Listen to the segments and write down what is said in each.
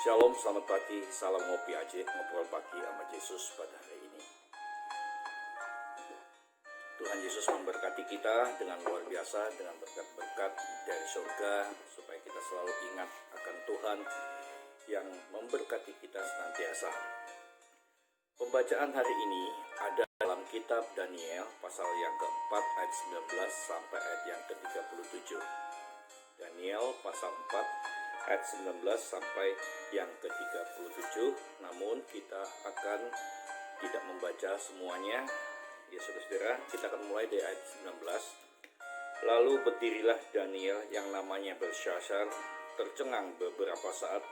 Shalom, selamat pagi, salam ngopi aja, ngobrol pagi sama Yesus pada hari ini. Tuhan Yesus memberkati kita dengan luar biasa, dengan berkat-berkat dari surga, supaya kita selalu ingat akan Tuhan yang memberkati kita senantiasa. Pembacaan hari ini ada dalam kitab Daniel, pasal yang keempat ayat 19 sampai ayat yang ke-37. Daniel pasal 4 ayat 19 sampai yang ke-37. Namun kita akan tidak membaca semuanya. Ya saudara, kita akan mulai dari ayat 19. Lalu berdirilah Daniel yang namanya Belsyazar, tercengang beberapa saat,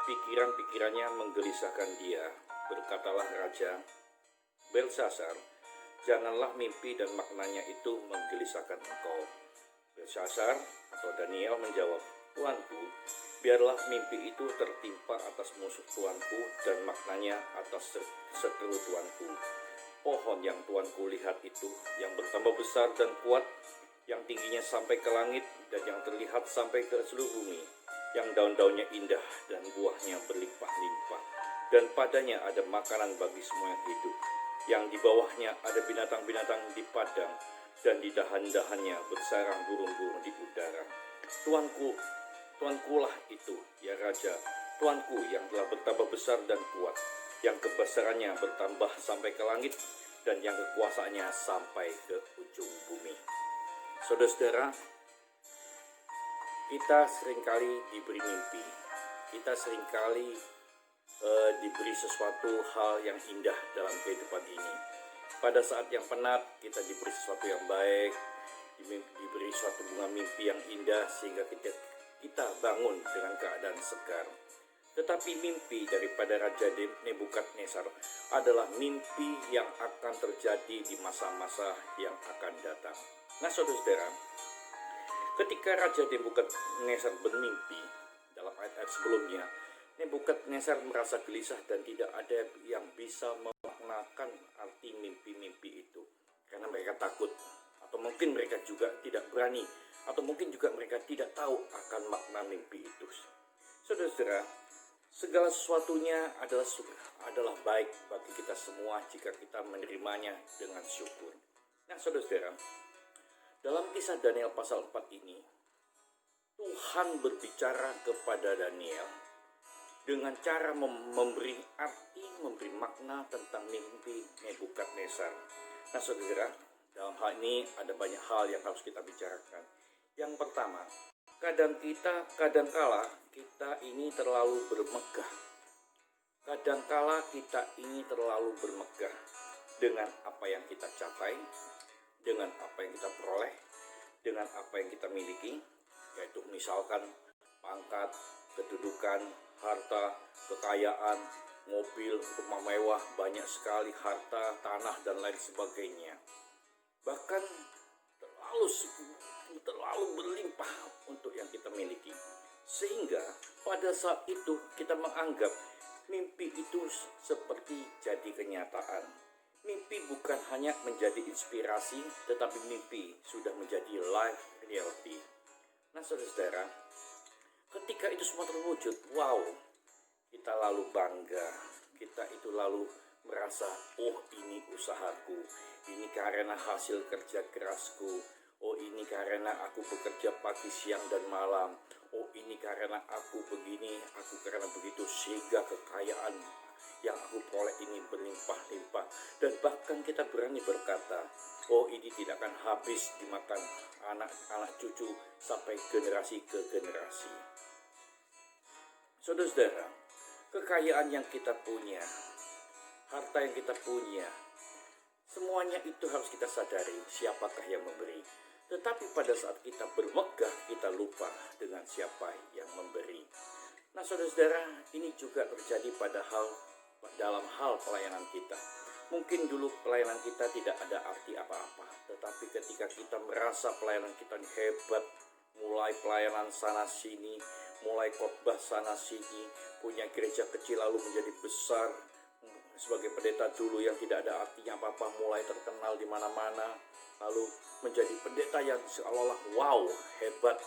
pikiran-pikirannya menggelisahkan dia. Berkatalah raja, Belsyazar, janganlah mimpi dan maknanya itu menggelisahkan engkau. Belsyazar atau Daniel menjawab, Tuanku, biarlah mimpi itu tertimpa atas musuh tuanku dan maknanya atas seteru tuanku. Pohon yang tuanku lihat itu, yang bertambah besar dan kuat, yang tingginya sampai ke langit dan yang terlihat sampai ke seluruh bumi, yang daun-daunnya indah dan buahnya berlimpah-limpah, dan padanya ada makanan bagi semua yang hidup, yang di bawahnya ada binatang-binatang di padang, dan di dahan-dahannya bersarang burung-burung di udara. Tuankulah itu, ya Raja, Tuanku yang telah bertambah besar dan kuat, yang kebesarannya bertambah sampai ke langit, dan yang kekuasaannya sampai ke ujung bumi. Saudara-saudara, kita seringkali diberi mimpi, kita seringkali diberi sesuatu hal yang indah dalam kehidupan ini. Pada saat yang penat, kita diberi sesuatu yang baik, diberi suatu bunga mimpi yang indah sehingga kita bangun dengan keadaan segar. Tetapi mimpi daripada Raja Nebukadnezar adalah mimpi yang akan terjadi di masa-masa yang akan datang. Nah saudara-saudara, ketika Raja Nebukadnezar bermimpi, dalam ayat-ayat sebelumnya, Nebukadnezar merasa gelisah dan tidak ada yang bisa memaknakan arti mimpi-mimpi itu. Karena mereka takut, atau mungkin mereka juga tidak berani, atau mungkin juga mereka tidak tahu akan makna mimpi itu. Saudara-saudara, segala sesuatunya adalah baik bagi kita semua jika kita menerimanya dengan syukur. Nah saudara-saudara, dalam kisah Daniel pasal 4 ini, Tuhan berbicara kepada Daniel dengan cara memberi arti, memberi makna tentang mimpi Nebukadnezar. Nah saudara, dalam hal ini ada banyak hal yang harus kita bicarakan. Yang pertama, kadangkala kita ini terlalu bermegah. Kadangkala kita ini terlalu bermegah dengan apa yang kita capai, dengan apa yang kita peroleh, dengan apa yang kita miliki, yaitu misalkan pangkat, kedudukan, harta, kekayaan, mobil, rumah mewah, banyak sekali harta, tanah, dan lain sebagainya. Bahkan terlalu berlimpah untuk yang kita miliki. Sehingga pada saat itu kita menganggap mimpi itu seperti jadi kenyataan. Mimpi bukan hanya menjadi inspirasi, tetapi mimpi sudah menjadi life reality. Nah saudara-saudara, ketika itu semua terwujud, wow, kita lalu bangga, kita itu lalu merasa, oh ini usahaku, ini karena hasil kerja kerasku, oh ini karena aku bekerja pagi, siang, dan malam, oh ini karena aku begini, aku karena begitu, sehingga kekayaan yang aku peroleh ini berlimpah-limpah. Dan bahkan kita berani berkata, oh ini tidak akan habis dimakan anak-anak cucu sampai generasi ke generasi. Saudara-saudara, kekayaan yang kita punya, harta yang kita punya, semuanya itu harus kita sadari siapakah yang memberi. Tetapi pada saat kita bermegah, kita lupa dengan siapa yang memberi. Nah saudara-saudara, ini juga terjadi dalam hal pelayanan kita. Mungkin dulu pelayanan kita tidak ada arti apa-apa, tetapi ketika kita merasa pelayanan kita hebat, mulai pelayanan sana sini, mulai khotbah sana sini, punya gereja kecil lalu menjadi besar, sebagai pendeta dulu yang tidak ada artinya apa-apa, mulai terkenal di mana-mana, lalu menjadi pendeta yang seolah-olah wow, hebat.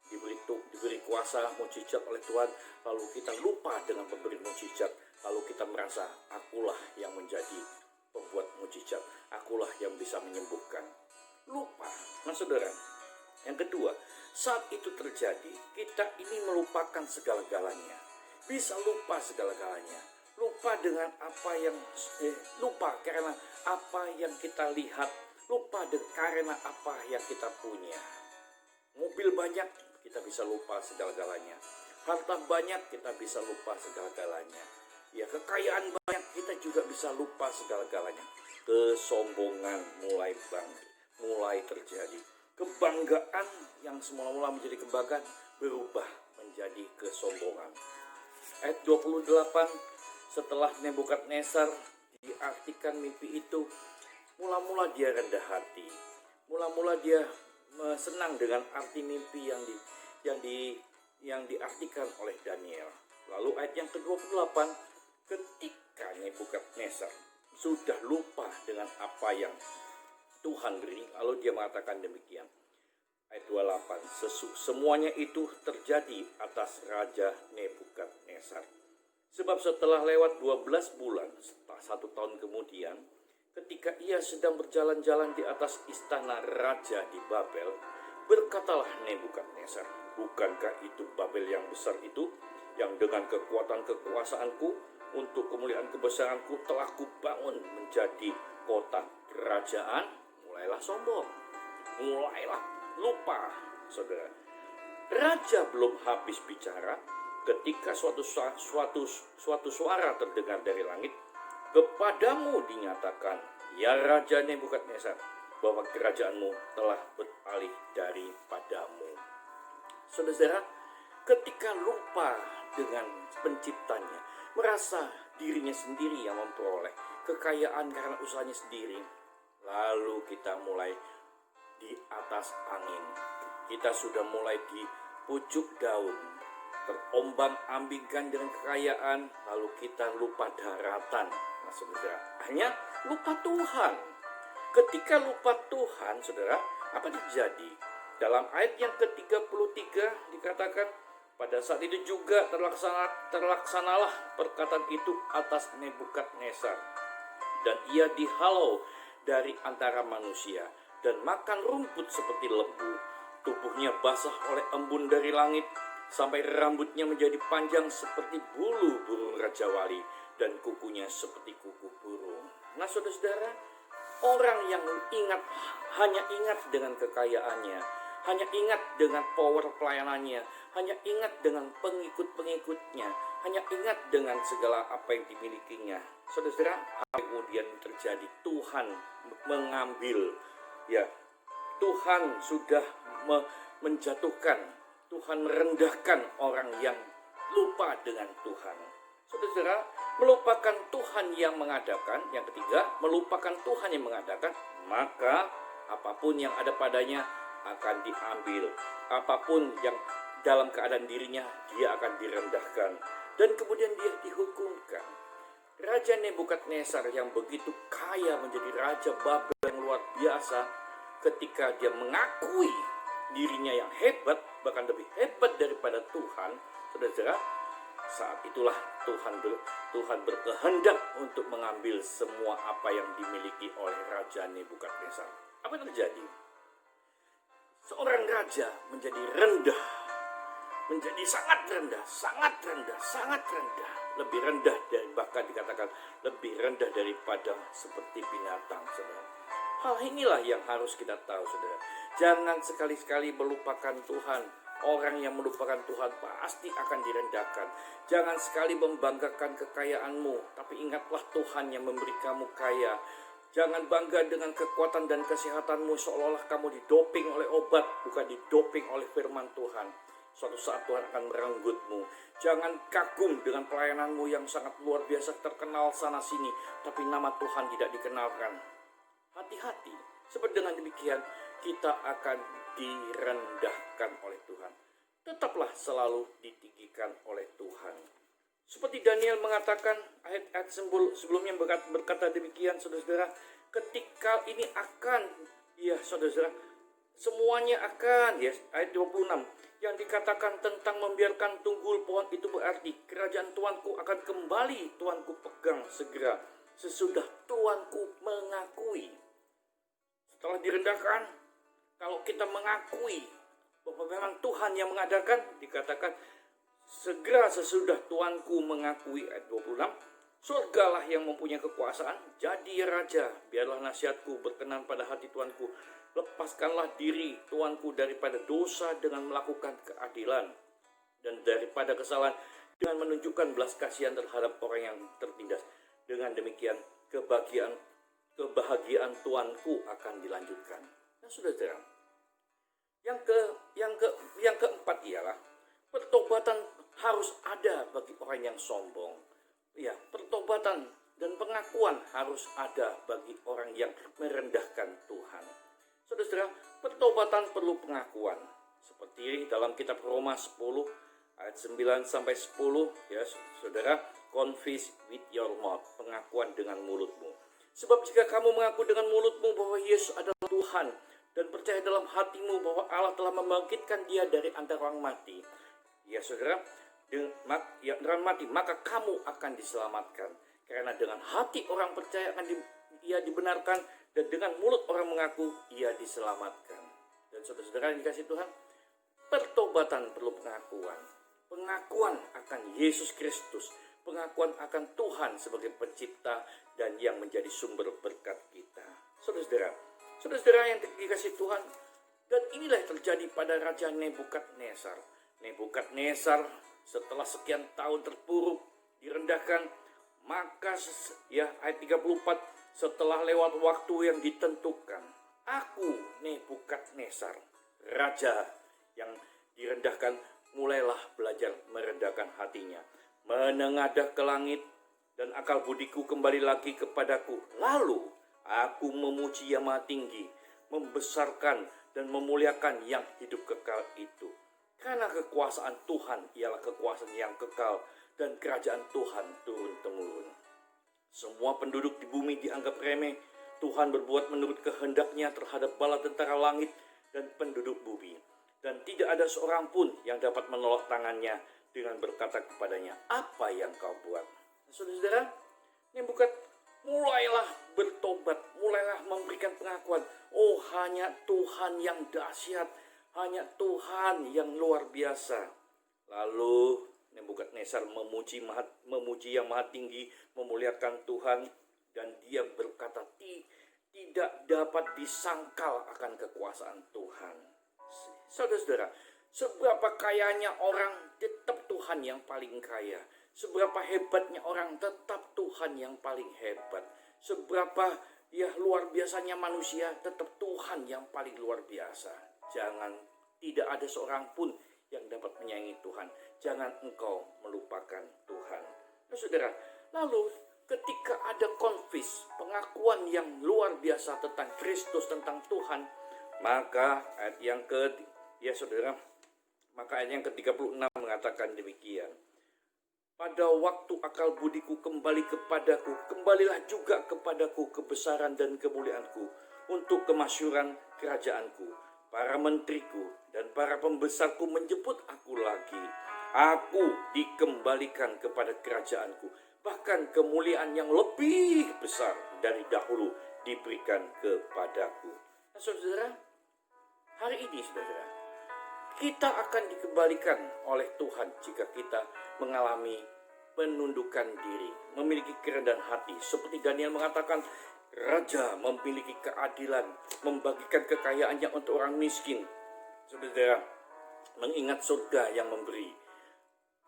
diberi kuasa mujizat oleh Tuhan, lalu kita lupa dengan pemberi mujizat, lalu kita merasa akulah yang menjadi pembuat mujizat, akulah yang bisa menyembuhkan. Lupa. Nah saudara, yang kedua, saat itu terjadi, kita ini melupakan segala-galanya. Bisa lupa segala-galanya. Lupa dengan apa yang lupa karena apa yang kita lihat, lupa karena apa yang kita punya. Mobil banyak, kita bisa lupa segala-galanya. Harta banyak, kita bisa lupa segala-galanya. Ya, kekayaan banyak, kita juga bisa lupa segala-galanya. Kesombongan mulai terjadi. Kebanggaan yang semula-mula menjadi kebanggaan berubah menjadi kesombongan. Ayat 28, setelah Nebukadnezar diartikan mimpi itu, mula-mula dia rendah hati. Mula-mula dia senang dengan arti mimpi yang diartikan oleh Daniel. Lalu ayat yang ke-28, ketika Nebukadnezar sudah lupa dengan apa yang Tuhan beri, lalu dia mengatakan demikian. Ayat 28, semuanya itu terjadi atas Raja Nebukadnezar. Sebab setelah lewat 12 bulan, setelah 1 tahun kemudian, ketika ia sedang berjalan-jalan di atas istana raja di Babel, berkatalah Nebukadnezar, bukankah itu Babel yang besar itu, yang dengan kekuatan kekuasaanku, untuk kemuliaan kebesaranku telah kubangun menjadi kota kerajaan? Mulailah sombong, mulailah lupa, saudara. Raja belum habis bicara, ketika suatu suara terdengar dari langit, kepadamu dinyatakan, ya Raja Nebukadnezar, bahwa kerajaanmu telah beralih daripadamu. Saudara, ketika lupa dengan penciptanya, merasa dirinya sendiri yang memperoleh kekayaan karena usahanya sendiri, lalu kita mulai di atas angin. Kita sudah mulai di pucuk daun, terombang-ambingkan dengan kekayaan, lalu kita lupa daratan. Nah, saudara, hanya lupa Tuhan. Ketika lupa Tuhan, saudara, apa terjadi? Dalam ayat yang ke-33 dikatakan, pada saat itu juga terlaksanalah perkataan itu atas Nebukadnezar, dan ia dihalau dari antara manusia dan makan rumput seperti lembu. Tubuhnya basah oleh embun dari langit, sampai rambutnya menjadi panjang seperti bulu burung rajawali, dan kukunya seperti kuku burung. Nah saudara-saudara, orang yang hanya ingat dengan kekayaannya, hanya ingat dengan power pelayanannya, hanya ingat dengan pengikut-pengikutnya, hanya ingat dengan segala apa yang dimilikinya. Saudara-saudara, kemudian terjadi Tuhan mengambil, ya, Tuhan sudah menjatuhkan, Tuhan merendahkan orang yang lupa dengan Tuhan. Saudara-saudara, melupakan Tuhan yang mengadakan. Yang ketiga, melupakan Tuhan yang mengadakan, maka apapun yang ada padanya akan diambil. Apapun yang dalam keadaan dirinya, dia akan direndahkan. Dan kemudian dia dihukumkan. Raja Nebukadnezar yang begitu kaya menjadi Raja Babel yang luar biasa, ketika dia mengakui dirinya yang hebat, bahkan lebih hebat daripada Tuhan, saudara, saat itulah Tuhan berkehendak untuk mengambil semua apa yang dimiliki oleh Raja Nebukadnezar. Apa yang terjadi? Seorang raja menjadi rendah, menjadi sangat rendah, lebih rendah dari, bahkan dikatakan lebih rendah daripada seperti binatang, saudara. Hal inilah yang harus kita tahu, saudara. Jangan sekali-sekali melupakan Tuhan. Orang yang melupakan Tuhan pasti akan direndahkan. Jangan sekali membanggakan kekayaanmu, tapi ingatlah Tuhan yang memberi kamu kaya. Jangan bangga dengan kekuatan dan kesehatanmu seolah-olah kamu didoping oleh obat, bukan didoping oleh firman Tuhan. Suatu saat Tuhan akan merenggutmu. Jangan kagum dengan pelayananmu yang sangat luar biasa, terkenal sana-sini, tapi nama Tuhan tidak dikenalkan. Hati-hati, seperti dengan demikian kita akan direndahkan oleh Tuhan. Tetaplah selalu ditinggikan oleh Tuhan. Seperti Daniel mengatakan, ayat-ayat sebelumnya berkata demikian, saudara-saudara, ketika ini akan, ya saudara-saudara, Semuanya akan, ya, ayat 26, yang dikatakan tentang membiarkan tunggul pohon itu berarti kerajaan Tuanku akan kembali, Tuanku pegang segera sesudah Tuanku mengakui. Setelah direndahkan, kalau kita mengakui bahwa memang Tuhan yang mengadakan, dikatakan segera sesudah Tuanku mengakui, ayat 26, surgalah yang mempunyai kekuasaan, jadi raja, biarlah nasihatku berkenan pada hati Tuanku, lepaskanlah diri Tuanku daripada dosa dengan melakukan keadilan, dan daripada kesalahan dengan menunjukkan belas kasihan terhadap orang yang tertindas. Dengan demikian kebahagiaan Tuanku akan dilanjutkan. Nah, saudara, yang keempat ialah pertobatan harus ada bagi orang yang sombong. Ya, pertobatan dan pengakuan harus ada bagi orang yang merendahkan Tuhan. Saudara, pertobatan perlu pengakuan. Seperti dalam kitab Roma 10 ayat 9 sampai 10, ya saudara, confess with your mouth, pengakuan dengan mulutmu. Sebab jika kamu mengaku dengan mulutmu bahwa Yesus adalah Tuhan dan percaya dalam hatimu bahwa Allah telah membangkitkan Dia dari antara orang mati, ya saudara, dengan mati, maka kamu akan diselamatkan. Karena dengan hati orang percaya ia dibenarkan, dan dengan mulut orang mengaku ia diselamatkan. Dan saudara-saudara yang dikasihi Tuhan, pertobatan perlu pengakuan. Pengakuan akan Yesus Kristus, pengakuan akan Tuhan sebagai pencipta dan yang menjadi sumber berkat kita. Saudara-saudara yang dikasihi Tuhan, dan inilah yang terjadi pada Raja Nebukadnezar. Nebukadnezar setelah sekian tahun terpuruk, direndahkan, maka ya ayat 34, setelah lewat waktu yang ditentukan, aku Nebukadnezar, raja yang direndahkan, mulailah belajar merendahkan hatinya, menengadah ke langit, dan akal budiku kembali lagi kepadaku. Lalu aku memuji Yang Maha Tinggi, membesarkan dan memuliakan yang hidup kekal itu. Karena kekuasaan Tuhan ialah kekuasaan yang kekal, dan kerajaan Tuhan turun-temurun. Semua penduduk di bumi dianggap remeh. Tuhan berbuat menurut kehendaknya terhadap bala tentara langit dan penduduk bumi. Dan tidak ada seorang pun yang dapat menolak tangannya dengan berkata kepadanya, apa yang kau buat? Saudara-saudara, mulailah bertobat, mulailah memberikan pengakuan. Oh, hanya Tuhan yang dahsyat, hanya Tuhan yang luar biasa. Lalu Nebukadnezar memuji Yang Maha Tinggi, memuliakan Tuhan, dan dia berkata tidak dapat disangkal akan kekuasaan Tuhan. Saudara-saudara, seberapa kayanya orang, tetap Tuhan yang paling kaya. Seberapa hebatnya orang, tetap Tuhan yang paling hebat. Seberapa luar biasanya manusia, tetap Tuhan yang paling luar biasa. Tidak ada seorang pun yang dapat menyaingi Tuhan. Jangan engkau melupakan Tuhan. Nah, saudara, lalu ketika ada konfes, pengakuan yang luar biasa tentang Kristus, tentang Tuhan, maka ayat yang ke-36 mengatakan demikian. Pada waktu akal budiku kembali kepadaku, kembalilah juga kepadaku kebesaran dan kemuliaanku untuk kemasyuran kerajaanku. Para menteriku dan para pembesarku menjemput aku lagi. Aku dikembalikan kepada kerajaanku. Bahkan kemuliaan yang lebih besar dari dahulu diberikan kepadaku. Nah, saudara, hari ini saudara, kita akan dikembalikan oleh Tuhan jika kita mengalami penundukan diri, memiliki kerendahan hati. Seperti Daniel mengatakan, raja memiliki keadilan, membagikan kekayaannya untuk orang miskin. Saudara, mengingat surga yang memberi.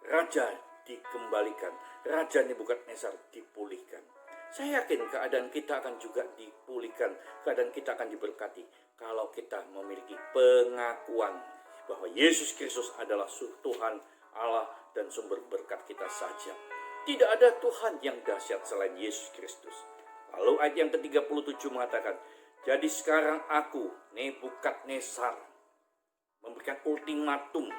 Raja dikembalikan, Raja Nebukadnezar dipulihkan. Saya yakin keadaan kita akan juga dipulihkan, keadaan kita akan diberkati kalau kita memiliki pengakuan bahwa Yesus Kristus adalah Tuhan, Allah, dan sumber berkat kita saja. Tidak ada Tuhan yang dahsyat selain Yesus Kristus. Lalu ayat yang ke-37 mengatakan, jadi sekarang aku, Nebukadnezar, memberikan ultimatum,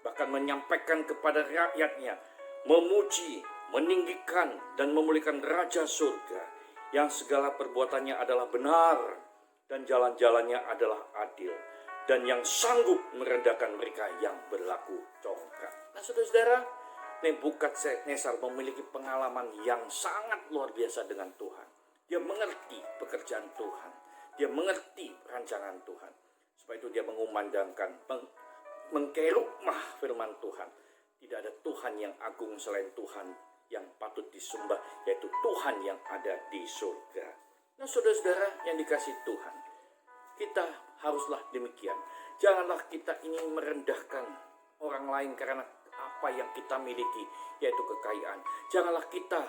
bahkan menyampaikan kepada rakyatnya, memuji, meninggikan, dan memuliakan Raja Surga, yang segala perbuatannya adalah benar, dan jalan-jalannya adalah adil. dan yang sanggup merendahkan mereka yang berlaku congkak. Nah, saudara-saudara, Nebukadnezar memiliki pengalaman yang sangat luar biasa dengan Tuhan. Dia mengerti pekerjaan Tuhan. Dia mengerti rancangan Tuhan. Sebab itu dia mengumandangkan, mengkerumah firman Tuhan. Tidak ada Tuhan yang agung selain Tuhan yang patut disembah, yaitu Tuhan yang ada di surga. Nah, saudara-saudara yang dikasihi Tuhan, kita haruslah demikian. Janganlah kita ingin merendahkan orang lain karena apa yang kita miliki, yaitu kekayaan. Janganlah kita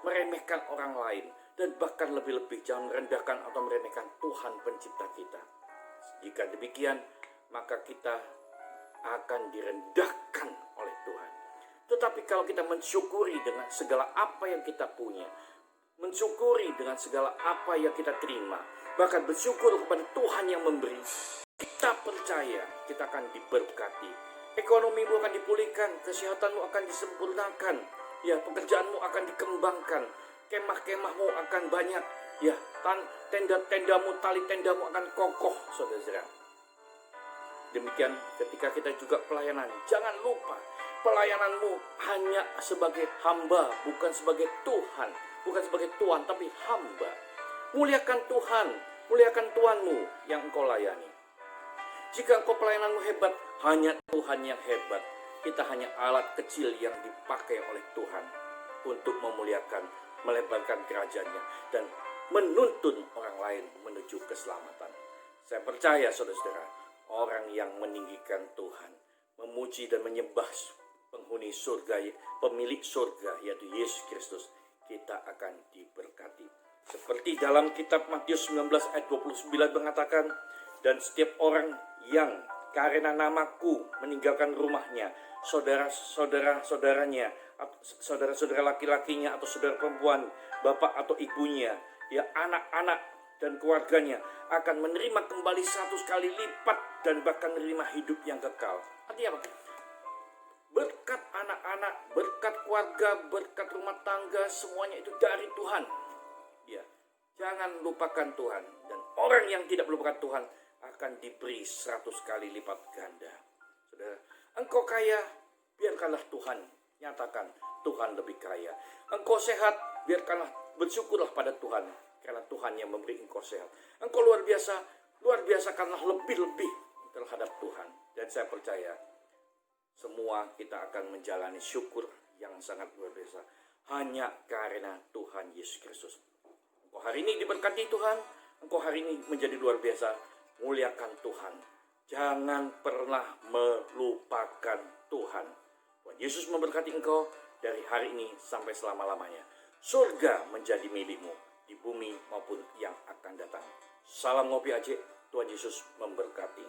meremehkan orang lain, dan bahkan lebih-lebih jangan merendahkan atau meremehkan Tuhan pencipta kita. Jika demikian, maka kita akan direndahkan oleh Tuhan. Tetapi kalau kita mensyukuri dengan segala apa yang kita punya, mensyukuri dengan segala apa yang kita terima, bahkan bersyukur kepada Tuhan yang memberi, kita percaya kita akan diberkati. Ekonomimu akan dipulihkan, kesehatanmu akan disempurnakan, pekerjaanmu akan dikembangkan, kemah-kemahmu akan banyak, tenda-tendamu, tali tendamu akan kokoh, saudara. Demikian ketika kita juga pelayanan, jangan lupa pelayananmu hanya sebagai hamba, bukan sebagai Tuhan, bukan sebagai tuan, tapi hamba. Muliakan Tuhan, muliakan tuanmu yang engkau layani. Jika engkau pelayananmu hebat, hanya Tuhan yang hebat. Kita hanya alat kecil yang dipakai oleh Tuhan untuk memuliakan, melebarkan kerajaan-Nya, dan menuntun orang lain menuju keselamatan. Saya percaya, saudara-saudara, orang yang meninggikan Tuhan, memuji dan menyembah penghuni surga, pemilik surga, yaitu Yesus Kristus, kita akan diberkati. Seperti dalam kitab Matius 19 ayat 29 mengatakan, dan setiap orang yang karena namaku meninggalkan rumahnya, saudara-saudaranya, saudara-saudara laki-lakinya atau saudara perempuan, bapak atau ibunya, anak-anak dan keluarganya akan menerima kembali 100 kali lipat dan bahkan menerima hidup yang kekal. Artinya apa? Berkat anak-anak, berkat keluarga, berkat rumah tangga, semuanya itu dari Tuhan. Jangan lupakan Tuhan. Dan orang yang tidak melupakan Tuhan akan diberi 100 kali lipat ganda. Saudara, engkau kaya, biarkanlah Tuhan nyatakan Tuhan lebih kaya. Engkau sehat, biarkanlah bersyukurlah pada Tuhan, karena Tuhan yang memberi engkau sehat. Engkau luar biasakanlah lebih-lebih terhadap Tuhan. Dan saya percaya semua kita akan menjalani syukur yang sangat luar biasa hanya karena Tuhan Yesus Kristus. Engkau hari ini diberkati Tuhan, engkau hari ini menjadi luar biasa. Muliakan Tuhan. Jangan pernah melupakan Tuhan. Tuhan Yesus memberkati engkau dari hari ini sampai selama-lamanya. Surga menjadi milikmu di bumi maupun yang akan datang. Salam Ngopi Aceh, Tuhan Yesus memberkati.